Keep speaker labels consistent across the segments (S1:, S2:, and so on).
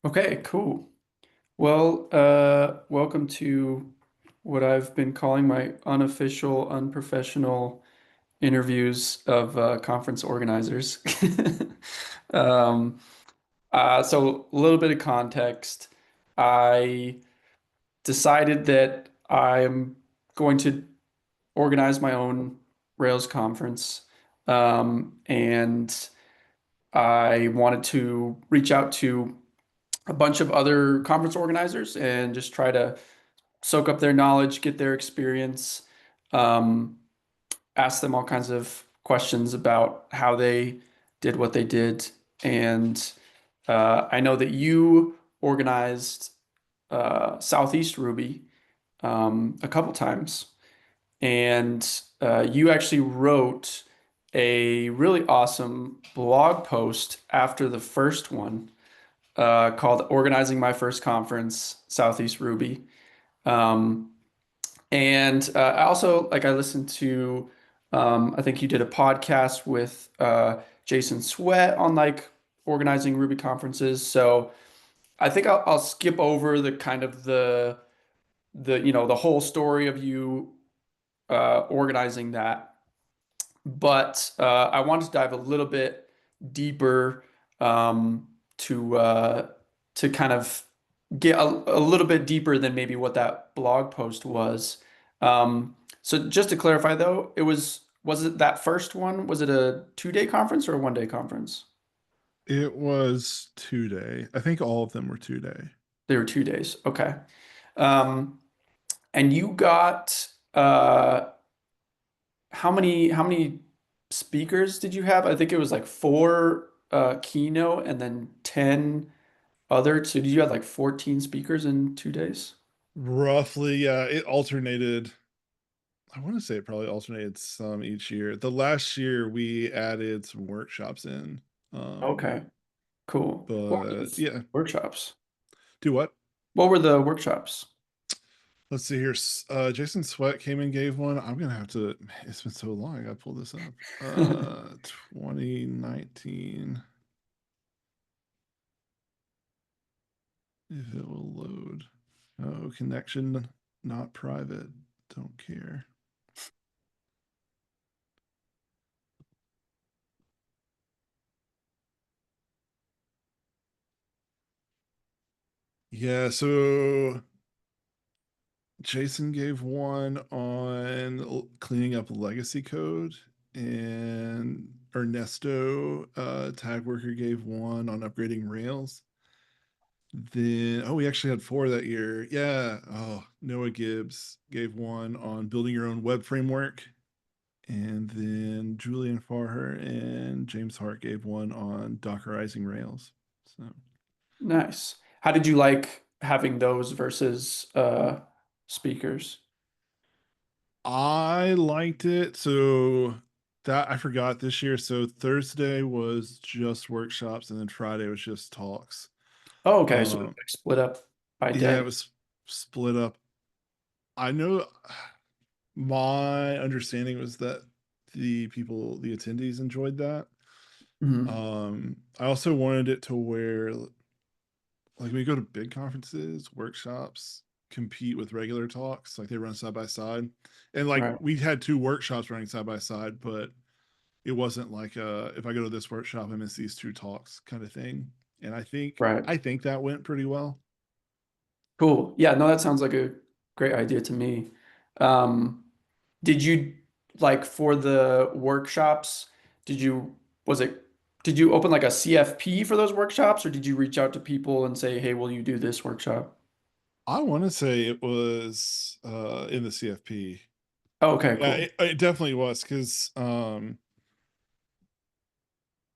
S1: Okay, cool. Well, welcome to what I've been calling my unofficial, unprofessional interviews of conference organizers. Um, so a little bit of context. I decided that I'm going to organize my own Rails conference, and I wanted to reach out to a bunch of other conference organizers and just try to soak up their knowledge, get their experience, um, ask them all kinds of questions about how they did what they did. And I know that you organized Southeast Ruby a couple times, and you actually wrote a really awesome blog post after the first one called Organizing My First Conference, Southeast Ruby. Um, and I also I listened to I think you did a podcast with Jason Sweat on like organizing Ruby conferences. So I think I'll skip over the kind of the whole story of you organizing that. But I wanted to dive a little bit deeper um, to to kind of get a little bit deeper than maybe what that blog post was. So just to clarify though, was it that first one? Was it a 2-day conference or a 1-day conference?
S2: It was 2 day. I think all of them were 2 day.
S1: They were 2 days. Okay. Um, and you got how many speakers did you have? I think it was like four keynote and then 10 other. So did you have like 14 speakers in 2 days?
S2: Roughly, yeah, it alternated. I want to say it probably alternated some each year. The last year we added some workshops in. Um,
S1: Okay, cool. What were
S2: but
S1: those
S2: yeah,
S1: workshops?
S2: do what?
S1: What were the workshops?
S2: Let's see here. Jason Sweat came and gave one. I'm gonna have to. Man, it's been so long. I gotta pull this up. 2019. If it will load. Oh, connection not private. Don't care. Yeah, so Jason gave one on cleaning up legacy code, and Ernesto, tag worker, gave one on upgrading Rails. Then, oh, we actually had four that year. Yeah. Oh, Noah Gibbs gave one on building your own web framework. And then Julian Farher and James Hart gave one on Dockerizing Rails. So
S1: Nice. How did you like having those versus speakers?
S2: I liked it. So that I forgot this year. So Thursday was just workshops, and then Friday was just talks.
S1: Oh, okay. So it was
S2: Um,
S1: like split up by
S2: yeah,
S1: day.
S2: it was split up. I know my understanding was that the attendees enjoyed that.
S1: Mhm.
S2: I also wanted it to where like when we go to big conferences, workshops compete with regular talks, like they run side by side. And like
S1: Right.
S2: we had two workshops running side by side, but it wasn't like if I go to this workshop I miss these two talks kind of thing. And I think
S1: Right.
S2: I think that went pretty well.
S1: Cool. Yeah, no, that sounds like a great idea to me. Um, did you like for the workshops, did you was it did you open like a CFP for those workshops or did you reach out to people and say, "Hey, will you do this workshop?"
S2: I want to say it was in the CFP.
S1: Oh, okay,
S2: Yeah,
S1: cool.
S2: it definitely was because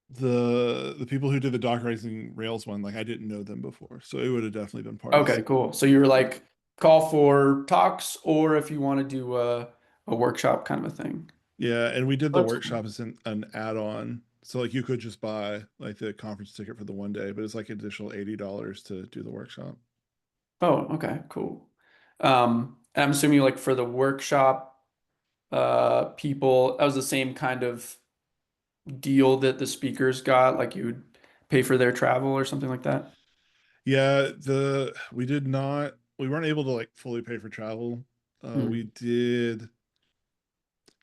S2: the people who did the Dockerizing Rails one, like I didn't know them before, so it would have definitely been part of the
S1: Okay,
S2: CFP.
S1: cool. So you're like call for talks or if you want to do a workshop kind of a thing.
S2: Yeah, and we did the
S1: That's cool.
S2: workshop as an add-on. So like you could just buy like the conference ticket for the 1 day, but it's like additional $80 to do the workshop.
S1: Oh, okay, cool. And I'm assuming like for the workshop people, that was the same kind of deal that the speakers got, like you would pay for their travel or something like that.
S2: Yeah, the we did not we weren't able to like fully pay for travel. We
S1: Mm,
S2: did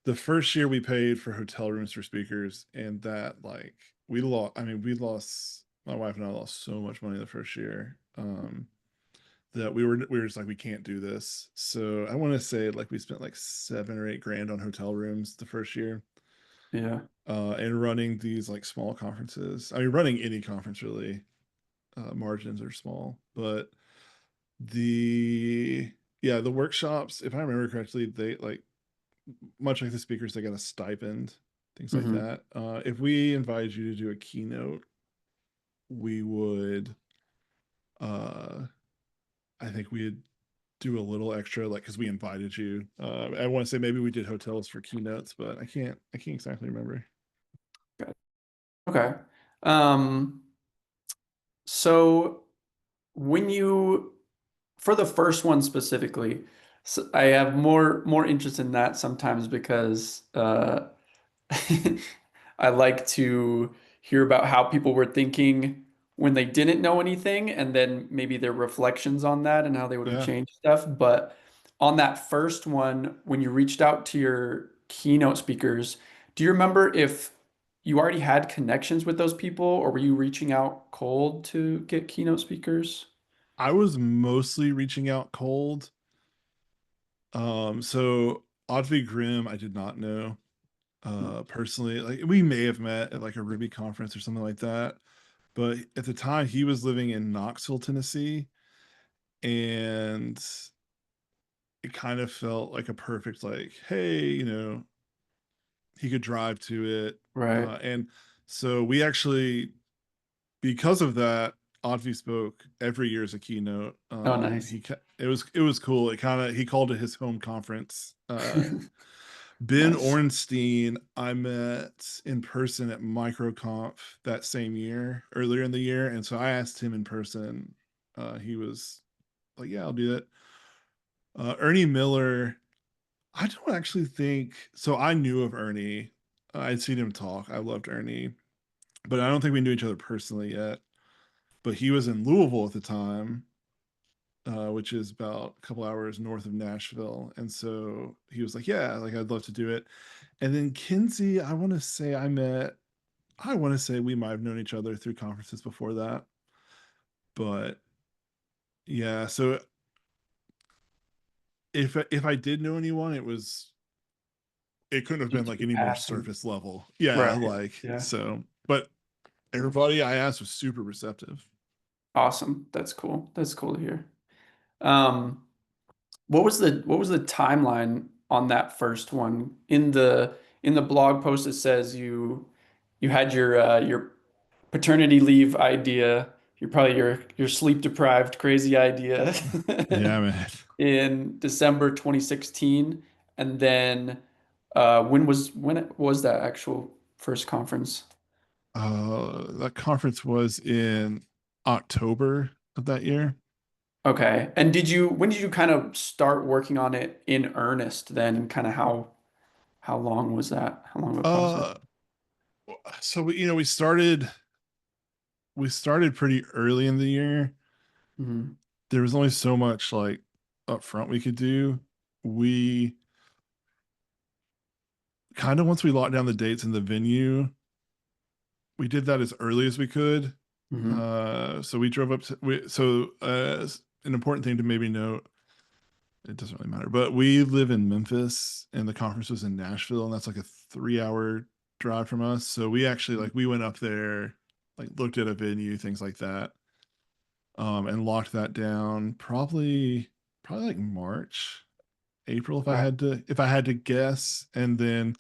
S2: the first year we paid for hotel rooms for speakers, and that like we lost. I mean, we lost. My wife and I lost so much money the first year. That we were just like we can't do this. So I want to say like we spent like 7 or 8 grand on hotel rooms the first year,
S1: yeah.
S2: and running these like small conferences. I mean, running any conference really, margins are small, but the yeah the workshops, if I remember correctly, they like much like the speakers, they got a stipend, things like
S1: Hmm.
S2: that. If we invited you to do a keynote, we would, uh, I think we'd do a little extra, like because we invited you. I want to say maybe we did hotels for keynotes, but I can't exactly remember.
S1: Okay. Um, so when you for the first one specifically, so I have more interest in that sometimes because I like to hear about how people were thinking when they didn't know anything, and then maybe their reflections on that and how they would have
S2: Yeah,
S1: changed stuff. But on that first one, when you reached out to your keynote speakers, do you remember if you already had connections with those people, or were you reaching out cold to get keynote speakers?
S2: I was mostly reaching out cold. So Oddly Grim, I did not know personally. Like we may have met at like a Ruby conference or something like that, but at the time he was living in Knoxville, Tennessee, and it kind of felt like a perfect like, hey, he could drive to it,
S1: Right.
S2: and so we actually, because of that, Audrey spoke every year as a keynote.
S1: Oh, nice.
S2: It was cool. It kind of he called it his home conference. Ben
S1: Nice.
S2: Ornstein, I met in person at MicroConf that same year, earlier in the year, and so I asked him in person. He was like, "Yeah, I'll do that." Ernie Miller, I don't actually think so. I knew of Ernie. I'd seen him talk. I loved Ernie, but I don't think we knew each other personally yet. But he was in Louisville at the time, which is about a couple hours north of Nashville. And so he was like, "Yeah, like I'd love to do it." And then Kinsey, I want to say we might have known each other through conferences before that. But yeah, so if I did know anyone, it couldn't have been
S1: Just
S2: like
S1: in
S2: any more
S1: passing.
S2: surface level. Yeah,
S1: Right.
S2: like
S1: Yeah.
S2: so. But everybody I asked was super receptive.
S1: Awesome. That's cool. That's cool to hear. Um, what was the timeline on that first one? In the blog post it says you had your paternity leave idea, your sleep deprived crazy idea
S2: Yeah, man.
S1: in December 2016, and then when was that actual first conference?
S2: That conference was in October of that year.
S1: Okay. And when did you kind of start working on it in earnest then? And kind of how long was that? How long of a process?
S2: Uh, so we started pretty early in the year.
S1: Hmm.
S2: There was only so much like upfront we could do. We kind of once we locked down the dates and the venue, we did that as early as we could.
S1: Hmm.
S2: So we drove up to so an important thing to maybe note, it doesn't really matter, but we live in Memphis and the conference was in Nashville, and that's like a 3 hour drive from us. So we actually like we went up there, like looked at a venue, things like that, and locked that down probably like March, April,
S1: Okay.
S2: if I had to guess. And then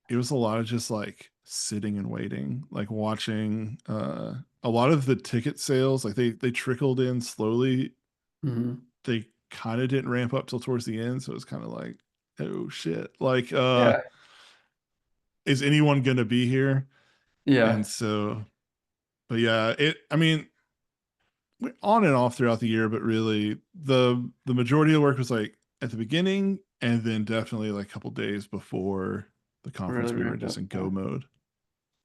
S2: it was a lot of just like sitting and waiting, like watching a lot of the ticket sales, like they trickled in slowly.
S1: Hmm.
S2: They kind of didn't ramp up till towards the end, so it's kind of like, oh shit, like
S1: Yeah.
S2: is anyone gonna be here? And
S1: Yeah.
S2: so, but yeah, I mean, on and off throughout the year, but really the majority of the work was like at the beginning, and then definitely like a couple days before the
S1: Really
S2: conference we were
S1: ramped
S2: just
S1: up.
S2: in go
S1: Yeah.
S2: mode.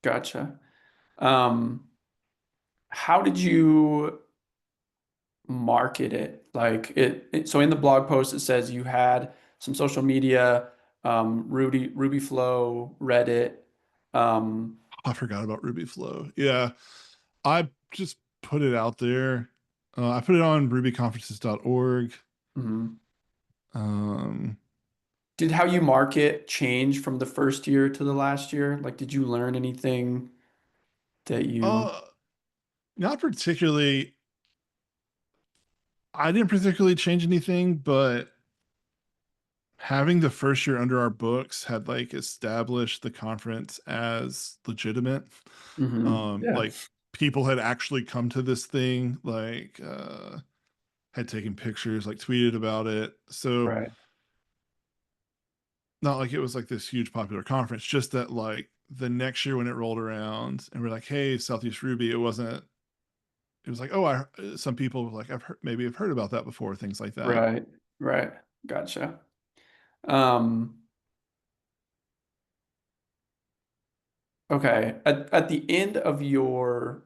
S1: Gotcha. Um, how did you? market it? Like so in the blog post it says you had some social media, Ruby Flow, Reddit. Um,
S2: I forgot about Ruby Flow. Yeah, I just put it out there. I put it on rubyconferences.org.
S1: mhm.
S2: Um,
S1: Did how you market change from the first year to the last year? Like, did you learn anything that you?
S2: uh, Not particularly. I didn't particularly change anything, but having the first year under our books had like established the conference as legitimate.
S1: Yeah,
S2: Like people had actually come to this thing, like had taken pictures, like tweeted about it. So
S1: right,
S2: not like it was like this huge popular conference, just that like the next year when it rolled around and we're like, hey, Southeast Ruby, it was like, oh, some people were like, maybe I've heard about that before, things like that.
S1: right, right. Gotcha. Um, okay. At the end of your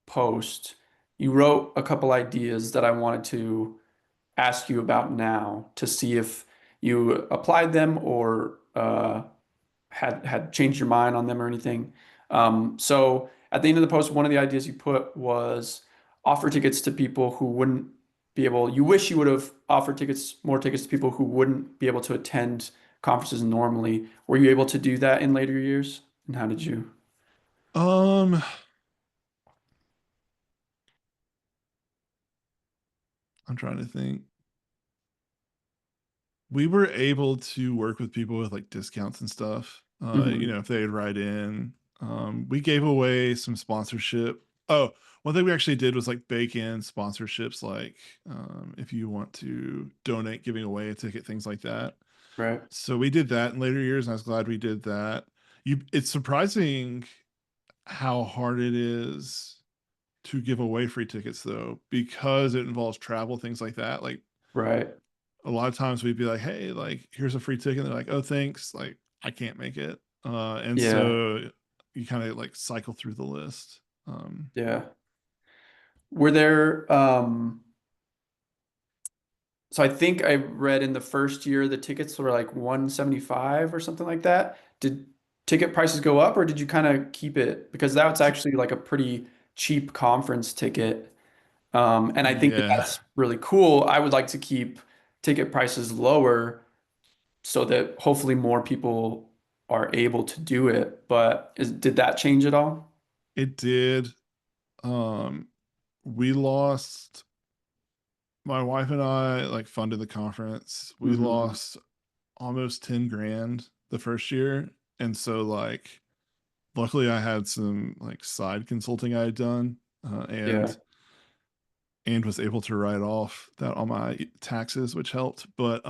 S1: post, you wrote a couple ideas that I wanted to ask you about now to see if you applied them or had changed your mind on them or anything. So at the end of the post, one of the ideas you put was offer tickets to people who wouldn't be able, you wish you would have offered more tickets to people who wouldn't be able to attend conferences normally. Were you able to do that in later years? And how did you?
S2: Um, I'm trying to think. We were able to work with people with like discounts and stuff.
S1: Hmm.
S2: If they'd write in, we gave away some sponsorship. Oh, one thing we actually did was like bake in sponsorships, like if you want to donate, giving away a ticket, things like that.
S1: Right.
S2: So we did that in later years, and I was glad we did that. It's surprising how hard it is to give away free tickets though, because it involves travel, things like that. Like
S1: Right.
S2: a lot of times we'd be like, hey, like here's a free ticket. And they're like, oh, thanks. Like I can't make it. And
S1: Yeah.
S2: so you kind of like cycle through the list.
S1: Yeah. Were there, so I think I read in the first year the tickets were like 175 or something like that. Did ticket prices go up or did you kind of keep it? Because that's
S2: t-
S1: actually like a pretty cheap conference ticket. And I think that
S2: yeah,
S1: that's really cool. I would like to keep ticket prices lower so that hopefully more people are able to do it. But did that change at all?
S2: it did. Um, we lost, my wife and I like funded the conference. We
S1: Hmm.
S2: lost almost 10 grand the first year. And so like, luckily I had some like side consulting I had done,
S1: Yeah.
S2: and was able to write off that on my taxes, which helped. But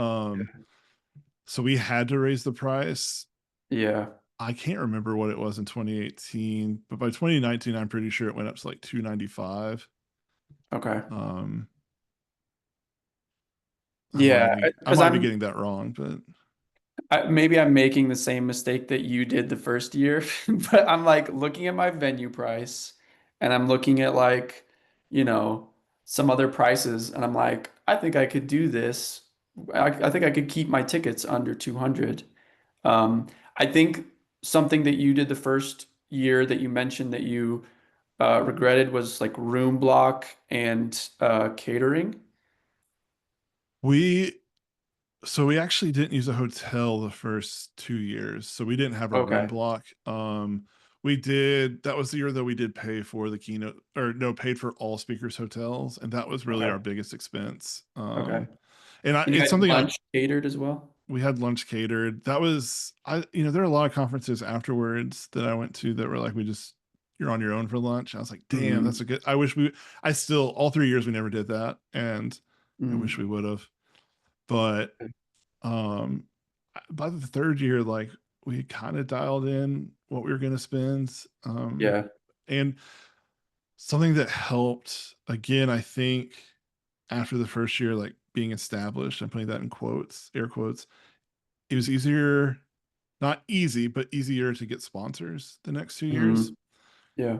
S2: so we had to raise the price.
S1: Yeah.
S2: I can't remember what it was in 2018, but by 2019, I'm pretty sure it went up to like 295.
S1: Okay.
S2: Um,
S1: Yeah,
S2: I
S1: because
S2: might be getting that wrong, but
S1: maybe I'm making the same mistake that you did the first year, but I'm like looking at my venue price and I'm looking at like, you know, some other prices and I'm like, I think I could do this. I think I could keep my tickets under 200. I think something that you did the first year that you mentioned that you regretted was like room block and catering.
S2: we we actually didn't use a hotel the first 2 years, so we didn't have a room
S1: Okay.
S2: block. We did, that was the year that we did pay for the keynote, or no, paid for all speakers hotels, and that was really
S1: Okay.
S2: our biggest expense.
S1: Okay.
S2: And
S1: And you
S2: it's
S1: had
S2: something I
S1: lunch catered as well?
S2: we had lunch catered. That was, there are a lot of conferences afterwards that I went to that were like, you're on your own for lunch. I was like, damn, that's
S1: Hmm.
S2: a good, I wish we, I still, all 3 years we never did that. And I wish we
S1: Mm.
S2: would have. But um by the third year, like we kind of dialed in what we were going to spend.
S1: Yeah.
S2: And something that helped, again, I think after the first year, like being established, I'm putting that in quotes, air quotes, it was easier, not easy, but easier to get sponsors the next 2 years.
S1: Hmm. Yeah.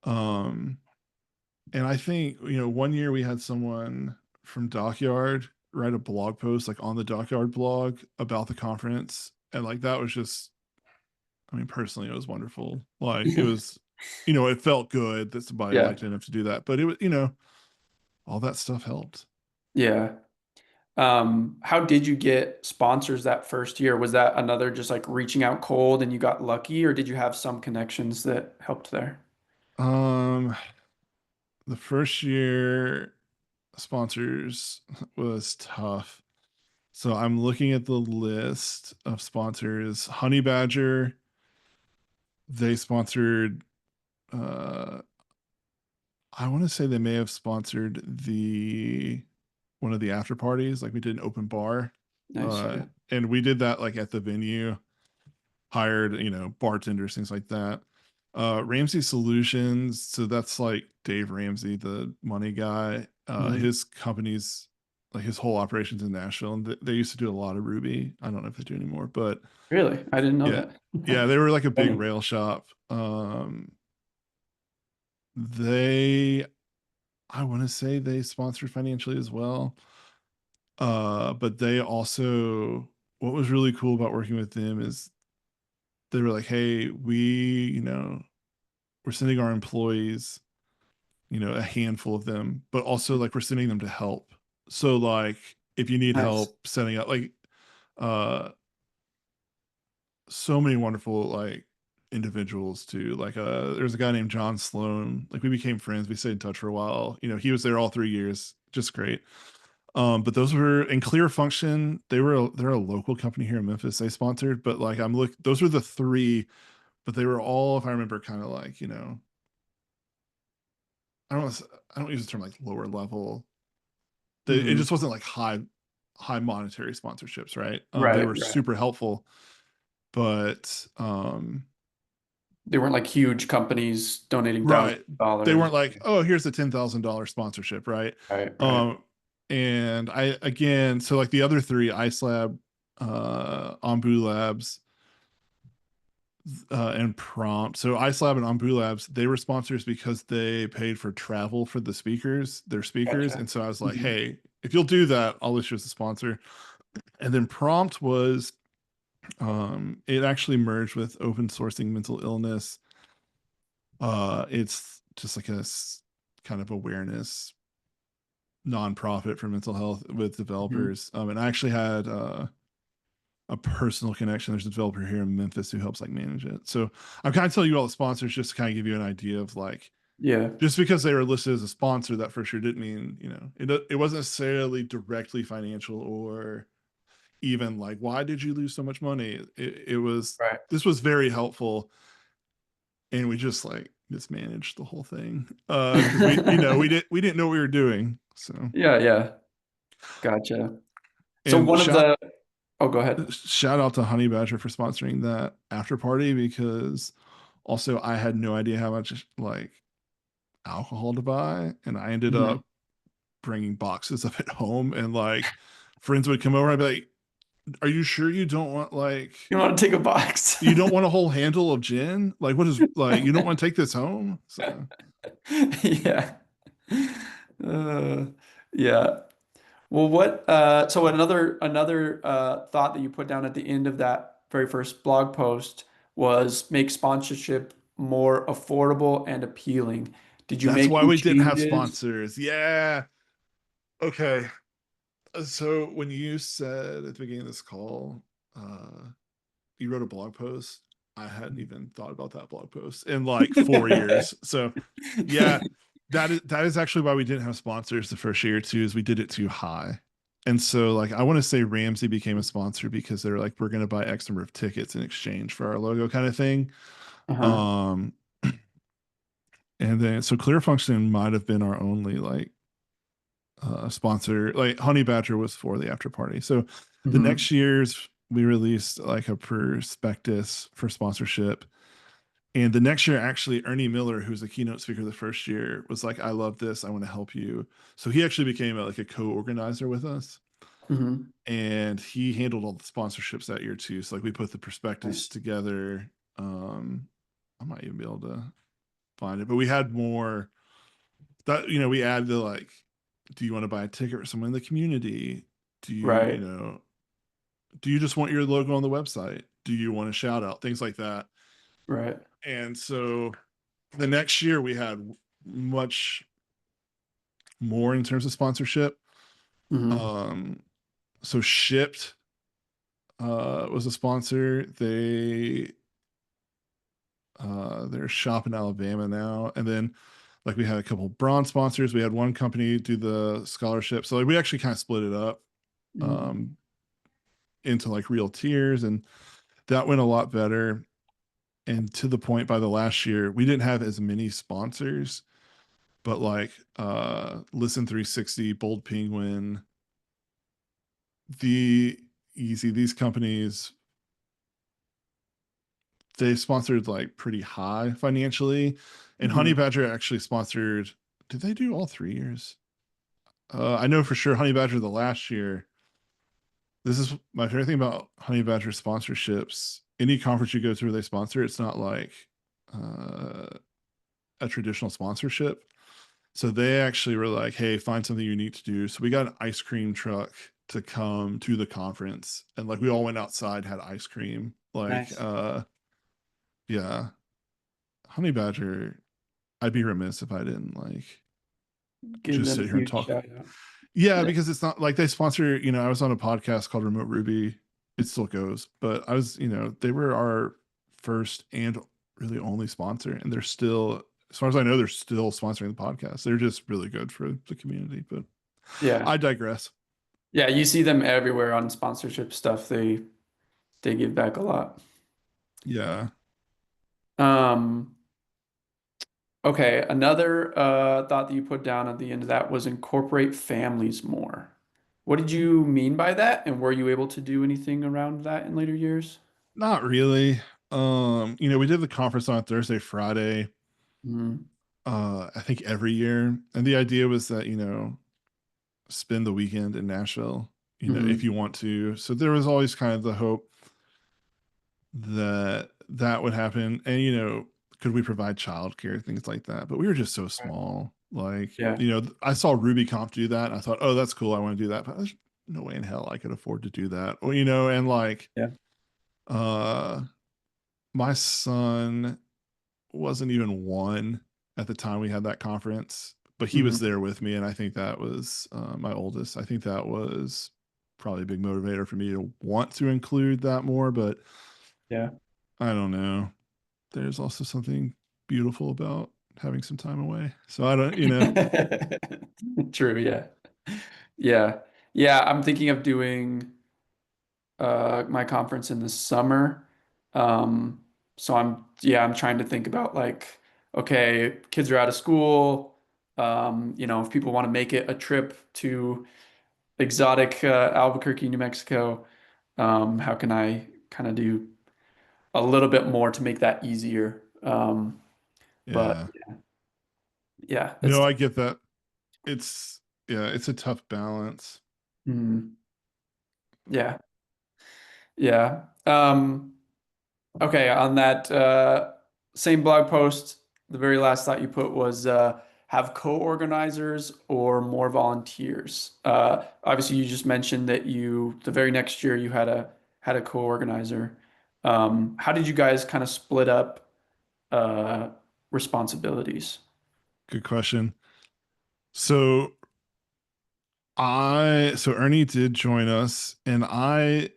S2: Um, And I think, one year we had someone from Dockyard write a blog post like on the Dockyard blog about the conference. And like that was just, I mean, personally, it was wonderful. Like it was, it felt good that somebody
S1: Yeah.
S2: liked enough to do that. But it was, all that stuff helped.
S1: Yeah. How did you get sponsors that first year? Was that another just like reaching out cold and you got lucky, or did you have some connections that helped there?
S2: Um, the first year sponsors was tough. So I'm looking at the list of sponsors. Honey Badger, they sponsored uh I want to say they may have sponsored the one of the after parties. Like we did an open bar.
S1: Nice. Okay.
S2: And we did that like at the venue, hired, bartenders, things like that. Ramsey Solutions, so that's like Dave Ramsey, the money guy.
S1: Mhm.
S2: His company's like his whole operations in Nashville, and they used to do a lot of Ruby. I don't know if they do anymore, but
S1: Really? I didn't know
S2: yeah,
S1: that.
S2: yeah, they were like a big
S1: Funny.
S2: rail shop. They, I want to say they sponsored financially as well. But they also, what was really cool about working with them is they were like, hey, we're sending our employees, a handful of them, but also like we're sending them to help. So like if you need
S1: Nice.
S2: help setting up like uh so many wonderful like individuals too. Like there's a guy named John Sloan. Like we became friends. We stayed in touch for a while. He was there all 3 years. Just great. But those were in Clear Function. They're a local company here in Memphis. They sponsored, but like those were the three, but they were all, if I remember, kind of like, I don't I don't use the term like lower level. It
S1: Hmm.
S2: just wasn't like high monetary sponsorships, right? They
S1: Right,
S2: were
S1: right.
S2: super helpful, but
S1: They weren't like huge companies donating thousands
S2: right.
S1: of
S2: They
S1: dollars.
S2: weren't like, oh, here's a $10,000 sponsorship, right?
S1: Right, right.
S2: Um, and I again, so like the other three, IceLab, Ombu Labs, and Prompt. So IceLab and Ombu Labs, they were sponsors because they paid for travel for their speakers.
S1: Gotcha.
S2: And so I was like,
S1: Hmm.
S2: hey, if you'll do that, I'll list you as a sponsor. And then Prompt was, it actually merged with open sourcing mental illness. It's just like kind of awareness nonprofit for mental health with
S1: Hmm.
S2: developers. And I actually had a personal connection. There's a developer here in Memphis who helps like manage it. So I'm kind of telling you all the sponsors just to kind of give you an idea of like,
S1: Yeah,
S2: just because they were listed as a sponsor that for sure didn't mean, it wasn't necessarily directly financial or even like, why did you lose so much money? It was,
S1: right.
S2: this was very helpful. And we just like mismanaged the whole thing. Cause we didn't know what we were doing. So,
S1: Yeah, yeah. Gotcha. So
S2: and
S1: one of the, oh, go ahead.
S2: shout out to Honey Badger for sponsoring that after party because also I had no idea how much like alcohol to buy, and I ended
S1: Hmm.
S2: up bringing boxes of it home, and like friends would come over. I'd be like, "Are you sure you don't want like
S1: You want to take a box?
S2: you don't want a whole handle of gin? Like what is like you don't want to take this home?" So
S1: Yeah. Uh, yeah. Well, so another thought that you put down at the end of that very first blog post was make sponsorship more affordable and appealing. Did you
S2: that's
S1: make
S2: why
S1: any
S2: we didn't have
S1: changes?
S2: sponsors. Yeah. Okay. So when you said at the beginning of this call, you wrote a blog post. I hadn't even thought about that blog post in like 4 years. So yeah, that is actually why we didn't have sponsors the first year or two, is we did it too high. And so like I want to say Ramsey became a sponsor because they're like, we're gonna buy X number of tickets in exchange for our logo kind of thing.
S1: Uh-huh.
S2: Um and then so Clear Function might have been our only like sponsor. Like Honey Badger was for the after party. So the
S1: Hmm.
S2: next year's we released like a prospectus for sponsorship. And the next year, actually, Ernie Miller, who's the keynote speaker the first year, was like, "I love this. I want to help you." So he actually became like a co-organizer with us,
S1: Hmm.
S2: and he handled all the sponsorships that year too. So like we put the prospectus
S1: Nice.
S2: together. I might even be able to find it, but we had more. that, we add the like, do you want to buy a ticket for someone in the community? Do you,
S1: Right.
S2: do you just want your logo on the website? Do you want a shout out? Things like that.
S1: Right.
S2: And so the next year we had much more in terms of sponsorship.
S1: Hmm.
S2: Um, so Shipped was a sponsor. They're shop in Alabama now, and then like we had a couple bronze sponsors. We had one company do the scholarship, so like we actually kind of split it up
S1: Hmm.
S2: um, into like real tiers, and that went a lot better. And to the point, by the last year, we didn't have as many sponsors, but like Listen 360, Bold Penguin, the Easy, these companies, they sponsored like pretty high financially. And Honey
S1: Hmm.
S2: Badger actually sponsored, did they do all 3 years? I know for sure Honey Badger the last year. This is my favorite thing about Honey Badger sponsorships. Any conference you go to where they sponsor, it's not like uh, a traditional sponsorship. So they actually were like, hey, find something unique to do. So we got an ice cream truck to come to the conference. And like we all went outside, had ice cream. Like,
S1: Nice.
S2: yeah, Honey Badger, I'd be remiss if I didn't like
S1: Give
S2: just
S1: them a
S2: sit here and
S1: huge
S2: talk.
S1: shout out.
S2: Yeah,
S1: Yeah.
S2: because it's not like they sponsor, I was on a podcast called Remote Ruby. It still goes, but I was, they were our first and really only sponsor. And they're still, as far as I know, they're still sponsoring the podcast. They're just really good for the community. But
S1: Yeah.
S2: I digress.
S1: Yeah, you see them everywhere on sponsorship stuff. They give back a lot.
S2: Yeah.
S1: Um, okay, another thought that you put down at the end of that was incorporate families more. What did you mean by that? And were you able to do anything around that in later years?
S2: Not really. We did the conference on Thursday, Friday,
S1: Mm-hmm.
S2: I think every year. And the idea was that, spend the weekend in Nashville, if
S1: Hmm.
S2: you want to. So there was always kind of the hope that that would happen. And, could we provide childcare, things like that? But we were just so small. Like,
S1: Yeah.
S2: I saw RubyConf do that. And I thought, oh, that's cool. I want to do that. But there's no way in hell I could afford to do that. Well, and like,
S1: Yeah.
S2: uh, my son wasn't even one at the time we had that conference, but he was
S1: Hmm.
S2: there with me. And I think that was my oldest. I think that was probably a big motivator for me to want to include that more. But
S1: Yeah.
S2: I don't know. There's also something beautiful about having some time away. So I don't,
S1: True, yeah. Yeah. Yeah, I'm thinking of doing my conference in the summer. Um, so I'm trying to think about like, okay, kids are out of school. If people want to make it a trip to exotic Albuquerque, New Mexico, how can I kind of do a little bit more to make that easier? But
S2: yeah.
S1: yeah, it's
S2: No, I get that. It's, yeah, it's a tough balance.
S1: mm, yeah, yeah. Okay, on that same blog post, the very last thought you put was have co-organizers or more volunteers. Obviously, you just mentioned that the very next year you had a co-organizer. How did you guys kind of split up uh, responsibilities?
S2: Good question. So so Ernie did join us, and I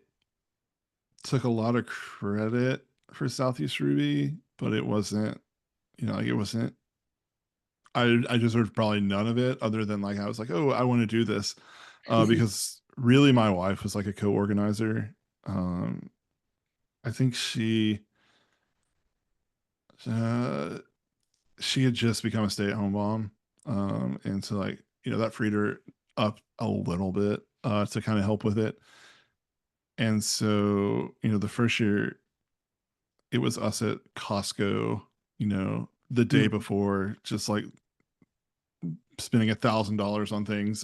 S2: took a lot of credit for Southeast Ruby, but it wasn't, like it wasn't, I deserved probably none of it other than like I was like, oh, I want to do this. Because really my wife was like a co-organizer. Um, I think uh she had just become a stay-at-home mom. And so like, that freed her up a little bit to kind of help with it. And so, the first year it was us at Costco, the day
S1: Mhm.
S2: before, just like spending $1,000 on things.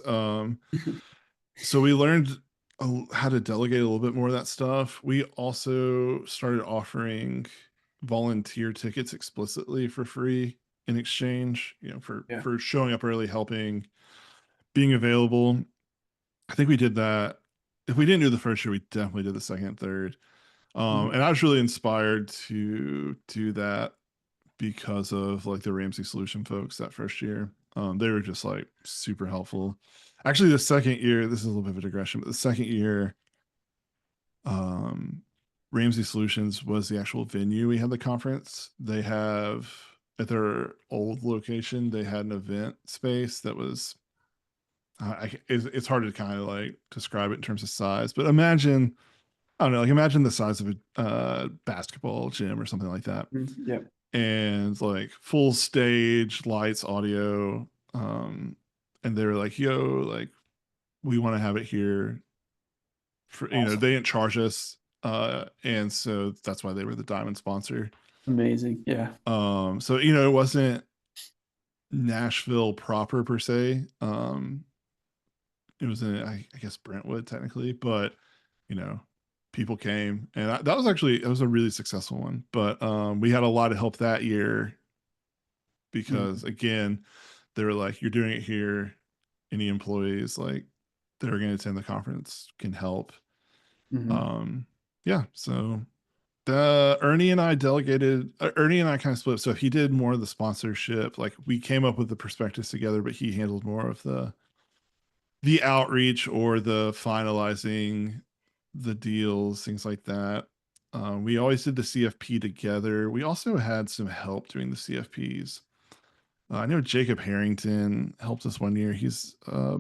S2: So we learned how to delegate a little bit more of that stuff. We also started offering volunteer tickets explicitly for free in exchange,
S1: Yeah.
S2: for showing up early, helping, being available. I think we did that. If we didn't do the first year, we definitely did the second and third.
S1: Mhm.
S2: And I was really inspired to do that because of like the Ramsey Solution folks that first year. They were just like super helpful. Actually, the second year, this is a little bit of a digression, but the second year, um, Ramsey Solutions was the actual venue we had the conference. They have at their old location, they had an event space that was it's hard to kind of like describe it in terms of size, but imagine, I don't know, like imagine the size of a basketball gym or something like that,
S1: Mhm. Yeah.
S2: and like full stage, lights, audio, and they were like, "Yo, like we want to have it here for
S1: Awesome.
S2: they didn't charge us, and so that's why they were the diamond sponsor.
S1: Amazing. Yeah.
S2: So it wasn't Nashville proper per se. It was in I guess Brentwood technically, but you know, people came, and that was actually it was a really successful one. But we had a lot of help that year because
S1: Mhm.
S2: again, they were like, "You're doing it here. Any employees like that are going to attend the conference can help."
S1: Mhm.
S2: Um, yeah, so the Ernie and I delegated. Ernie and I kind of split. So he did more of the sponsorship. Like we came up with the prospectus together, but he handled more of the outreach or the finalizing the deals, things like that. We always did the CFP together. We also had some help doing the CFPs. I know Jacob Harrington helped us one year. He's a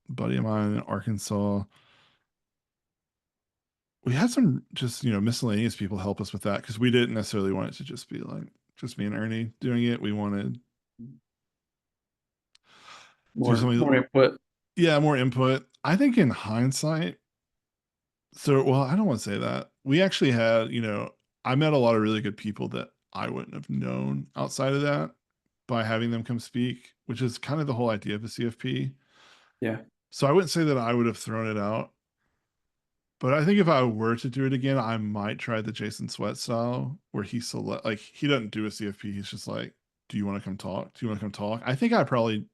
S2: buddy of mine in Arkansas. We had some just miscellaneous people help us with that because we didn't necessarily want it to just be like just me and Ernie doing it. We wanted to do
S1: More
S2: something,
S1: input.
S2: yeah, more input. I think in hindsight, so, well, I don't want to say that. We actually had, I met a lot of really good people that I wouldn't have known outside of that by having them come speak, which is kind of the whole idea of a CFP.
S1: Yeah.
S2: So I wouldn't say that I would have thrown it out, but I think if I were to do it again, I might try the Jason Sweat style where he doesn't do a CFP. He's just like, do you want to come talk? Do you want to come talk? I think I probably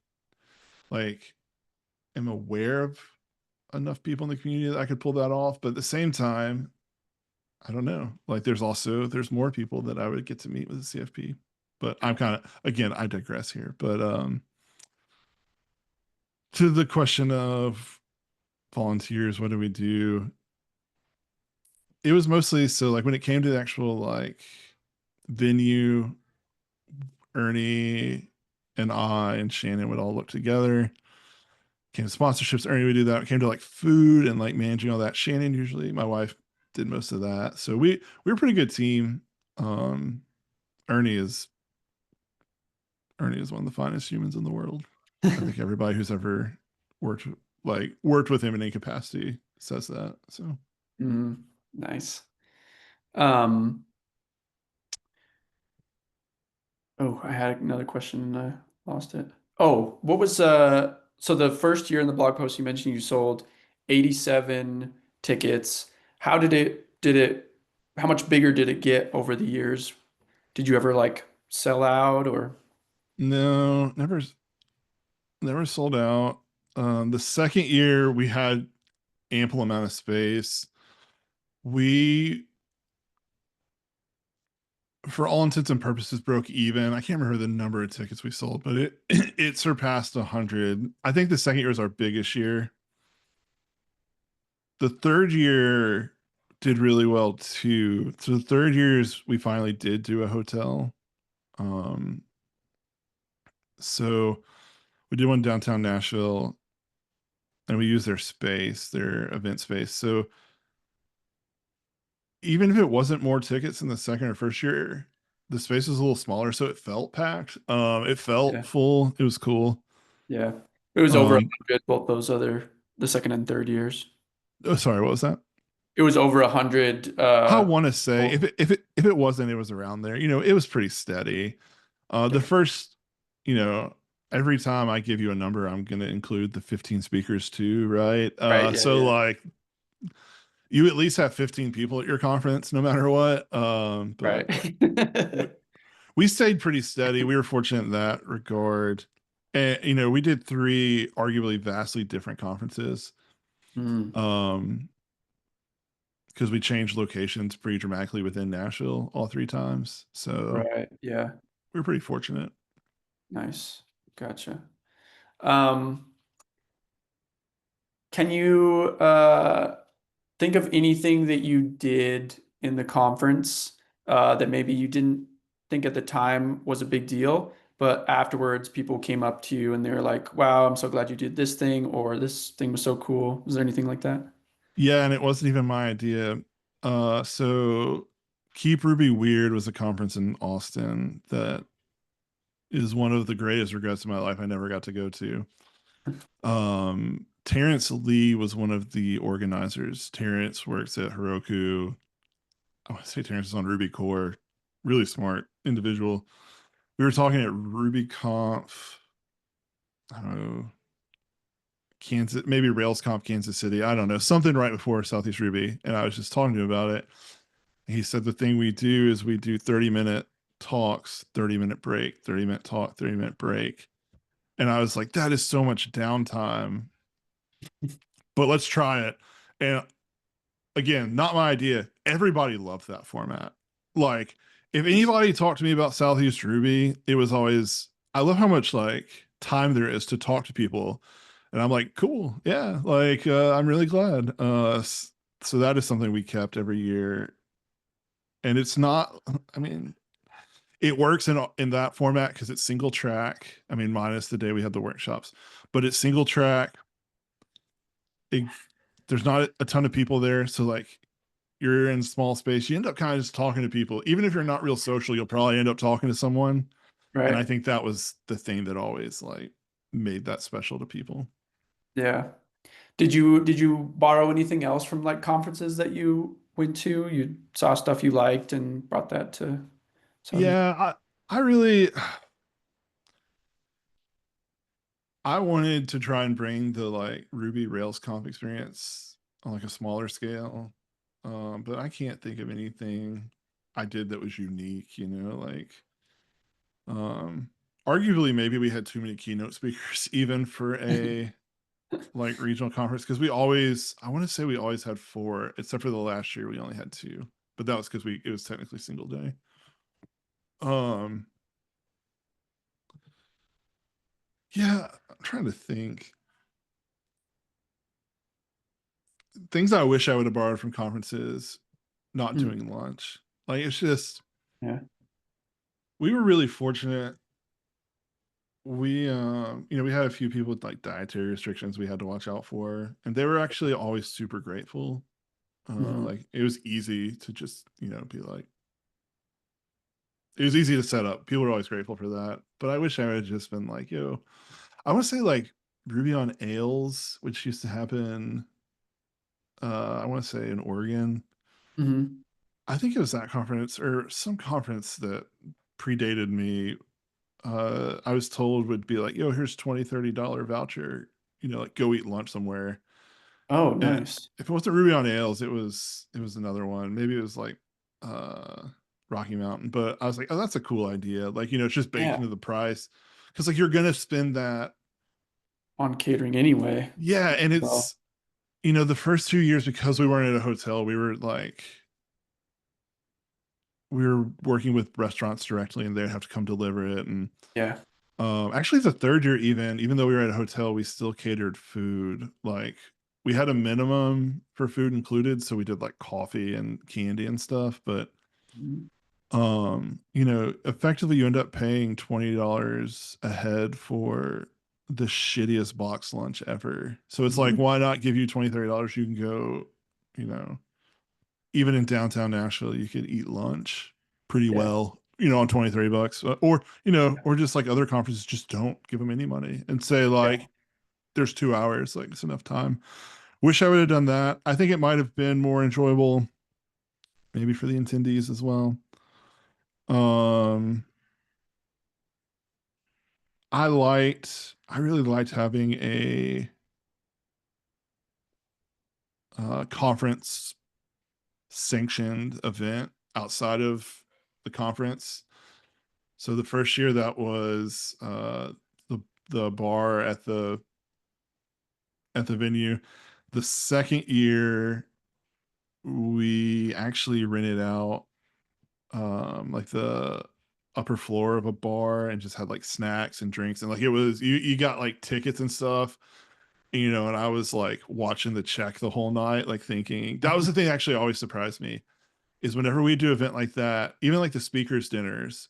S2: like am aware of enough people in the community that I could pull that off. But at the same time, I don't know. Like there's more people that I would get to meet with the CFP. But I'm kind of again, I digress here. But to the question of volunteers, what do we do? It was mostly so like when it came to the actual like venue, Ernie and I and Shannon would all look together. Came to sponsorships, Ernie would do that. It came to like food and like managing all that. Shannon usually, my wife did most of that. So we were a pretty good team. Um Ernie is Ernie is one of the finest humans in the world. I think everybody who's ever worked worked with him in any capacity says that. So
S1: Mhm. Nice. Um, oh, I had another question and I lost it. Oh, what was so the first year in the blog post you mentioned you sold 87 tickets. How did it how much bigger did it get over the years? Did you ever like sell out or
S2: no, never sold out. The second year we had ample amount of space. We, for all intents and purposes, broke even. I can't remember the number of tickets we sold, but it it surpassed 100. I think the second year was our biggest year. The third year did really well too. So the third years we finally did do a hotel. Um, so we did one downtown Nashville, and we used their space, their event space. So even if it wasn't more tickets in the second or first year, the space was a little smaller, so it felt packed. It felt
S1: yeah.
S2: full. It was cool.
S1: Yeah. It was over
S2: Um,
S1: 100 both those other the second and third years.
S2: oh, sorry, what was that?
S1: It was over 100
S2: I want to say
S1: both.
S2: if it wasn't, it was around there. It was pretty steady. The
S1: Okay.
S2: first, you know, every time I give you a number, I'm going to include the 15 speakers too, right?
S1: Right, yeah,
S2: So
S1: yeah.
S2: like you at least have 15 people at your conference, no matter what.
S1: Right.
S2: But we, We stayed pretty steady. We were fortunate in that regard. And we did three arguably vastly different conferences.
S1: Mm,
S2: Um, because we changed locations pretty dramatically within Nashville all three times. So
S1: right. Yeah.
S2: we were pretty fortunate.
S1: Nice. Gotcha. Um, can you think of anything that you did in the conference that maybe you didn't think at the time was a big deal, but afterwards people came up to you and they were like, "Wow, I'm so glad you did this thing," or "This thing was so cool." Is there anything like that?
S2: Yeah, and it wasn't even my idea. So Keep Ruby Weird was a conference in Austin that is one of the greatest regrets of my life I never got to go to. Terrence Lee was one of the organizers. Terrence works at Heroku. I want to say Terrence is on Ruby Core. Really smart individual. We were talking at RubyConf, I don't know, Kansas, maybe RailsConf Kansas City. I don't know, something right before Southeast Ruby. And I was just talking to him about it. He said the thing we do is we do 30-minute talks, 30-minute break, 30-minute talk, 30-minute break. And I was like, that is so much downtime, but let's try it. And again, not my idea. Everybody loved that format. Like, if anybody talked to me about Southeast Ruby, it was always, I love how much like time there is to talk to people. And I'm like, cool. Yeah. Like, I'm really glad. So that is something we kept every year. And it's not, I mean, it works in that format because it's single track. I mean, minus the day we had the workshops, but it's single track. It, there's not a ton of people there, so like you're in small space, you end up kind of just talking to people. Even if you're not real social, you'll probably end up talking to someone. And I
S1: Right.
S2: think that was the thing that always like made that special to people.
S1: Yeah. Did you borrow anything else from like conferences that you went to? You saw stuff you liked and brought that to Southeast.
S2: Yeah, I really I wanted to try and bring the like Ruby Rails conf experience on like a smaller scale. But I can't think of anything I did that was unique, like um arguably maybe we had too many keynote speakers even for a like regional conference because I want to say we always had four, except for the last year we only had two. But that was because we it was technically single day. Um yeah, I'm trying to think. Things I wish I would have borrowed from conferences, not
S1: Hmm.
S2: doing lunch. Like it's just
S1: Yeah.
S2: we were really fortunate. We we had a few people with like dietary restrictions we had to watch out for, and they were actually always super grateful.
S1: Hmm.
S2: Like it was easy to just, be like it was easy to set up. People were always grateful for that. But I wish I would have just been like, yo, I want to say like Ruby on Ales, which used to happen I want to say in Oregon.
S1: Hmm.
S2: I think it was that conference or some conference that predated me. I was told would be like, yo, here's $20-$30 voucher, like go eat lunch somewhere.
S1: Oh,
S2: And
S1: nice.
S2: if it wasn't Ruby on Ales, it was another one. Maybe it was like uh Rocky Mountain. But I was like, oh, that's a cool idea. Like, it's just baked
S1: Yeah.
S2: into the price. Cause like you're gonna spend that.
S1: On catering anyway.
S2: Yeah, and
S1: So,
S2: it's the first 2 years because we weren't at a hotel, we were working with restaurants directly and they'd have to come deliver it. And
S1: yeah.
S2: actually the third year, even though we were at a hotel, we still catered food. Like we had a minimum for food included, so we did like coffee and candy and stuff. But
S1: Mhm.
S2: effectively you end up paying $20 a head for the shittiest box lunch ever. So it's like,
S1: Mhm.
S2: why not give you $20-$30? You can go, you know, even in downtown Nashville, you could eat lunch pretty
S1: Yeah.
S2: well, on 20-30 bucks. Or, or just like other conferences, just don't give them any money and say,
S1: Yeah.
S2: like, there's 2 hours, like, it's enough time. Wish I would have done that. I think it might have been more enjoyable, maybe for the attendees as well. Um, I really liked having a conference sanctioned event outside of the conference. So the first year that was the bar at the venue. The second year we actually rented out like the upper floor of a bar and just had like snacks and drinks, and like it was you got like tickets and stuff, you know, and I was like watching the check the whole night, like thinking that was the thing that actually always surprised me is whenever we do an event like that, even like the speakers dinners,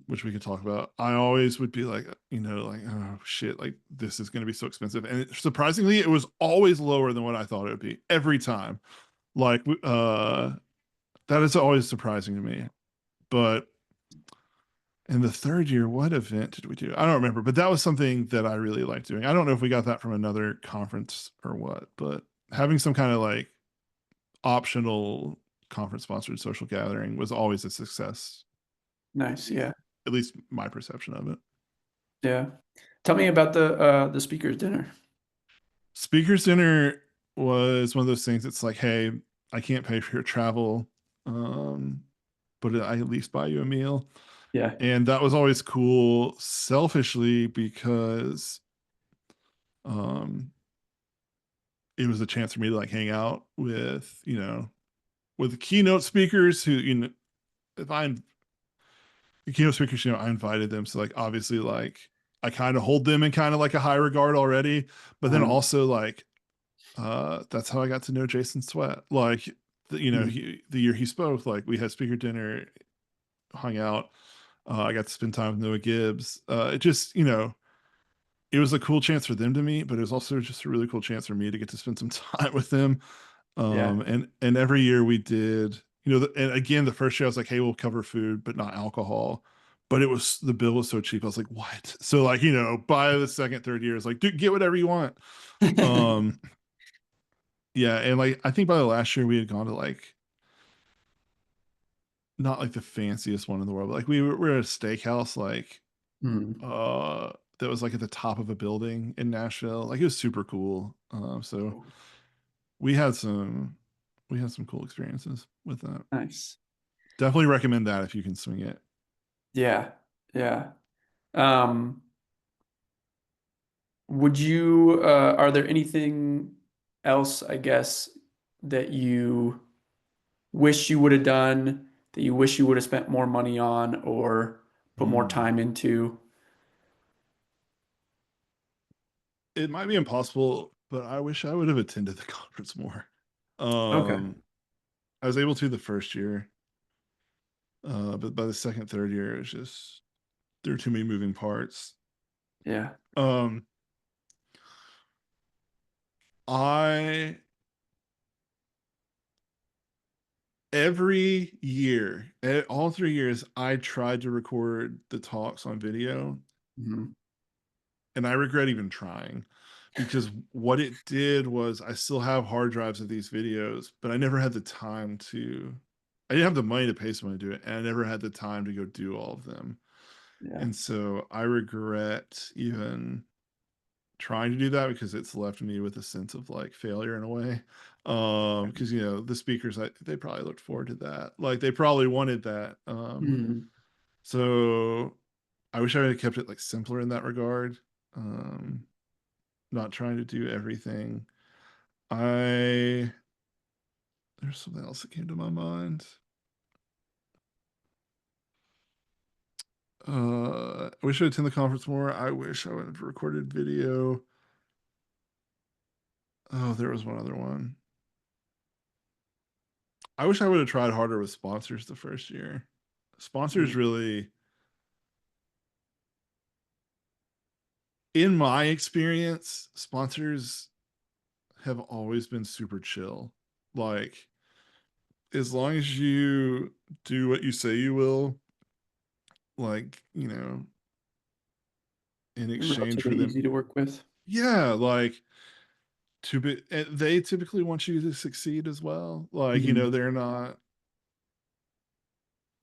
S2: which we could talk about, I always would be like, you know, like, oh shit, like this is going to be so expensive. And surprisingly, it was always lower than what I thought it would be every time. Like, that is always surprising to me. But in the third year, what event did we do? I don't remember, but that was something that I really liked doing. I don't know if we got that from another conference or what, but having some kind of like optional conference sponsored social gathering was always a success,
S1: Nice. Yeah.
S2: at least my perception of it.
S1: Yeah. Tell me about the speakers dinner.
S2: Speakers dinner was one of those things. It's like, hey, I can't pay for your travel, um, but I at least buy you a meal.
S1: Yeah.
S2: And that was always cool selfishly because um, it was a chance for me to like hang out with, you know, with the keynote speakers who, you know, if I, the keynote speakers, you know, I invited them. So like, obviously like I kind of hold them in kind of like a high regard already, but then
S1: Uh,
S2: also like, that's how I got to know Jason Sweat. Like, you know,
S1: mm,
S2: the year he spoke, like we had speaker dinner, hung out. I got to spend time with Noah Gibbs. It just, you know, it was a cool chance for them to meet, but it was also just a really cool chance for me to get to spend some time with them.
S1: yeah.
S2: And every year we did, you know, and again, the first year I was like, hey, we'll cover food, but not alcohol. But it was the bill was so cheap. I was like, what? So like, you know, by the second, third year, it's like, dude, get whatever you want. Um, yeah, and like I think by the last year we had gone to like not like the fanciest one in the world, but like we were at a steakhouse like
S1: Mm,
S2: uh that was like at the top of a building in Nashville. Like it was super cool. So
S1: cool.
S2: we had some we had some cool experiences with that.
S1: Nice.
S2: Definitely recommend that if you can swing it.
S1: Yeah. Yeah. Um, would you, are there anything else, I guess, that you wish you would have done, that you wish you would have spent more money on or put more
S2: Mm.
S1: time into?
S2: It might be impossible, but I wish I would have attended the conference more.
S1: Okay.
S2: I was able to the first year, but by the second, third year, it was just there were too many moving parts.
S1: Yeah.
S2: Um, I every year, all 3 years, I tried to record the talks on video,
S1: Mhm.
S2: and I regret even trying because what it did was I still have hard drives of these videos, but I never had the time to. I didn't have the money to pay someone to do it, and I never had the time to go do all of them.
S1: Yeah.
S2: And so I regret even trying to do that because it's left me with a sense of like failure in a way. Because you know the speakers, they probably looked forward to that. Like they probably wanted that.
S1: Mhm.
S2: So I wish I had kept it like simpler in that regard. Um, Not trying to do everything. I There's something else that came to my mind. I wish I would attend the conference more. I wish I would have recorded video. Oh, there was one other one. I wish I would have tried harder with sponsors the first year. Sponsors
S1: Mhm.
S2: really, in my experience, sponsors have always been super chill. Like, as long as you do what you say you will, like, you know, in exchange for
S1: Relatively
S2: them.
S1: easy to work with.
S2: Yeah, like they typically want you to succeed as well. Like, you know,
S1: Mhm.
S2: they're not,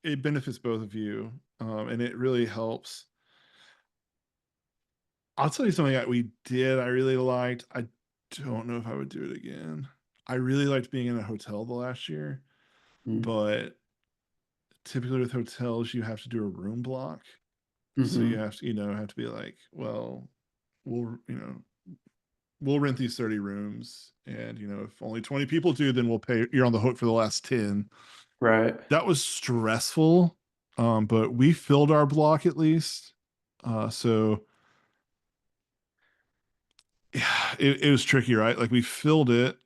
S2: it benefits both of you. And it really helps. I'll tell you something that we did I really liked. I don't know if I would do it again. I really liked being in a hotel the last year,
S1: Mm.
S2: but typically with hotels, you have to do a room block. So you
S1: Mm-hmm.
S2: have to, have to be like, well, we'll rent these 30 rooms. And, if only 20 people do, then we'll pay, you're on the hook for the last 10.
S1: Right.
S2: That was stressful. But we filled our block at least. So yeah, it was tricky, right? Like we filled it.